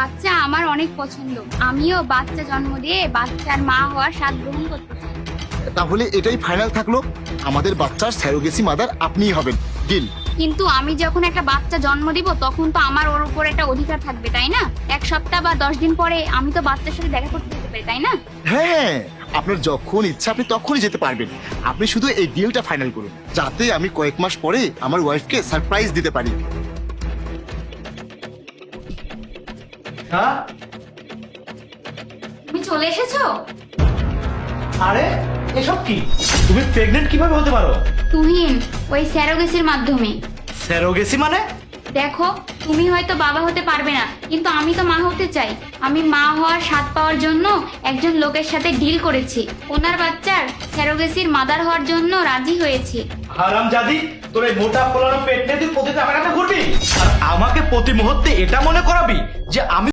বাচ্চা আমার অনেক পছন্দ। আমিও বাচ্চা জন্ম দিয়ে বাচ্চার মা হওয়ার স্বাদ গ্রহণ করতে চাই। তাহলে এটাই ফাইনাল থাকলো, আমাদের বাচ্চার স্যারোগেসি মাদার আপনিই হবেন। ডিল। কিন্তু আমি যখন একটা বাচ্চা জন্ম দিব তখন তো আমার ওর উপর একটা অধিকার থাকবে, তাই না? 1 সপ্তাহ বা 10 দিন পরে আমি তো বাচ্চার সাথে দেখা করতে যেতে পারি, তাই না? হ্যাঁ, আপনার যখন ইচ্ছা আপনি তখনই যেতে পারবেন। আপনি শুধু এই ডিলটা ফাইনাল করুন, যাতে আমি কয়েক মাস পরে আমার ওয়াইফকে সারপ্রাইজ দিতে পারি। হ্যাঁ, তুমি চলে এসেছো? আরে এসব কি? তুমি প্রেগনেন্ট কিভাবে হতে পারো? তুহিন, ওই স্যারোগেসির মাধ্যমে। স্যারোগেসি মানে? দেখো, তুমি হয়তো বাবা হতে পারবে না, কিন্তু আমি তো মা হতে চাই। আমি মা হওয়ার স্বাদ পাওয়ার জন্য একজন লোকের সাথে ডিল করেছি। ওনার বাচ্চার স্যারোগেসির মাদার হওয়ার জন্য রাজি হয়েছি। হারামজাদি, তোর এই মোটা ফোলানো পেট নিয়ে তুই প্রতিদিন আমার কাছে ঘুরবি আর আমাকে প্রতি মুহূর্তে এটা মনে করাবি যে আমি